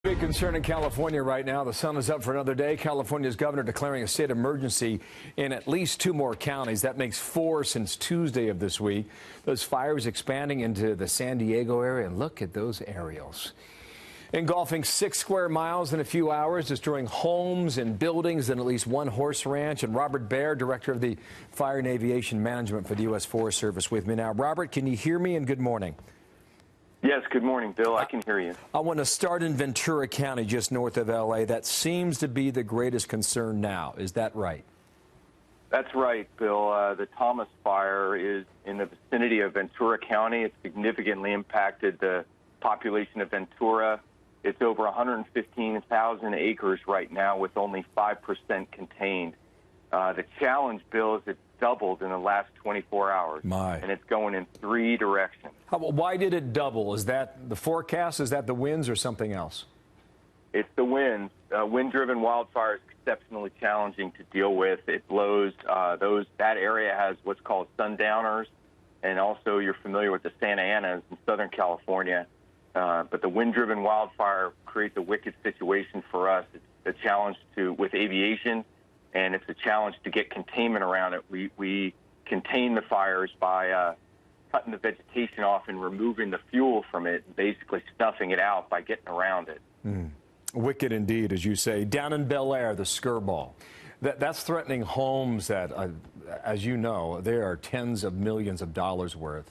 Big concern in California right now. The sun is up for another day. California's governor declaring a state emergency in at least 2 more counties. That makes 4 since Tuesday of this week. Those fires expanding into the San Diego area. And look at those aerials. Engulfing 6 square miles in a few hours, destroying homes and buildings and at least 1 horse ranch. And Robert Baer, director of the Fire and Aviation Management for the U.S. Forest Service, with me now. Robert, can you hear me? And good morning. Yes, good morning, Bill. I can hear you. I want to start in Ventura County, just north of L.A. That seems to be the greatest concern now. Is that right? That's right, Bill. The Thomas fire is in the vicinity of Ventura County. It's significantly impacted the population of Ventura. It's over 115,000 acres right now with only 5% contained. The challenge, Bill, is it's doubled in the last 24 hours. And it's going in 3 directions. Why did it double? Is that the forecast? Is that the winds or something else? It's the winds. Wind-driven wildfire is exceptionally challenging to deal with. It blows. That area has what's called sundowners, and also you're familiar with the Santa Anas in Southern California. But the wind-driven wildfire creates a wicked situation for us. It's a challenge with aviation, and it's a challenge to get containment around it. We contain the fires by cutting the vegetation off and removing the fuel from it, and basically snuffing it out by getting around it. Wicked indeed, as you say. Down in Bel Air, the Skirball. That's threatening homes that, as you know, they are tens of millions of dollars worth.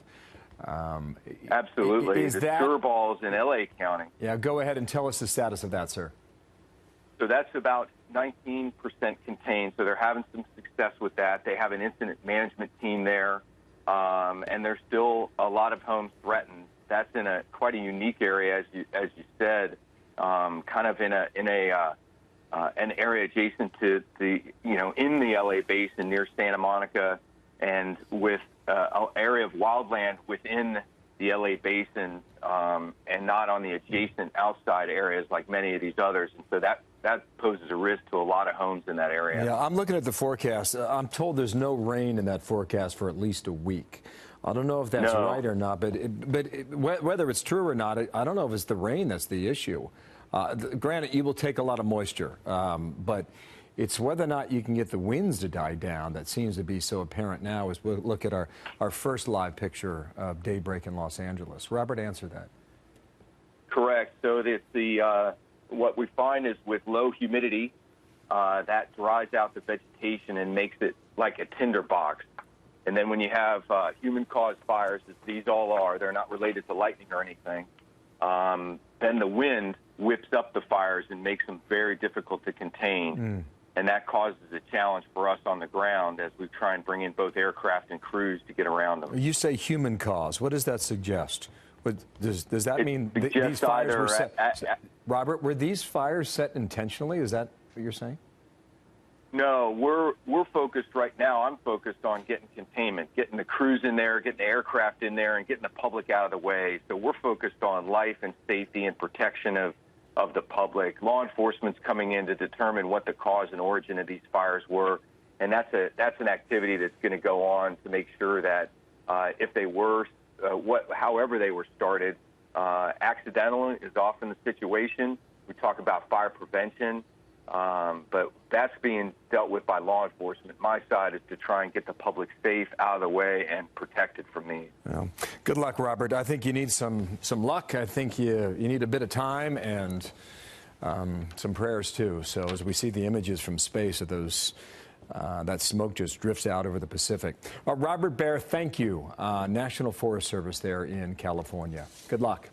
Absolutely. The Skirball's in L.A. County. Yeah, go ahead and tell us the status of that, sir. So that's about 19% contained, so they're having some success with that. They have an incident management team there, and there's still a lot of homes threatened. That's in quite a unique area, as you said, kind of in an area adjacent to in the LA basin near Santa Monica, and with an area of wildland within the LA basin, and not on the adjacent outside areas like many of these others. And so that poses a risk to a lot of homes in that area. Yeah, I'm looking at the forecast. I'm told there's no rain in that forecast for at least a week. I don't know if that's right or not, but whether it's true or not, I don't know if it's the rain that's the issue. Granted, you will take a lot of moisture, but it's whether or not you can get the winds to die down that seems to be so apparent now as we look at our first live picture of daybreak in Los Angeles. Robert, answer that. Correct. So what we find is with low humidity, that dries out the vegetation and makes it like a tinderbox. And then when you have human-caused fires, as these all are, they're not related to lightning or anything, then the wind whips up the fires and makes them very difficult to contain. And that causes a challenge for us on the ground as we try and bring in both aircraft and crews to get around them. You say human cause. What does that suggest? Does that mean these fires were set? Robert, were these fires set intentionally? Is that what you're saying? No, we're focused right now. I'm focused on getting containment, getting the crews in there, getting the aircraft in there, and getting the public out of the way. So we're focused on life and safety and protection of the public. Law enforcement's coming in to determine what the cause and origin of these fires were, and that's an activity that's going to go on to make sure that if they were, however they were started, accidental is often the situation. We talk about fire prevention. But that's being dealt with by law enforcement. My side is to try and get the public safe, out of the way, and protected from these. Well, good luck, Robert. I think you need some luck. I think you need a bit of time and some prayers, too. So as we see the images from space of those, that smoke just drifts out over the Pacific. Robert Baer, thank you. National Forest Service there in California. Good luck.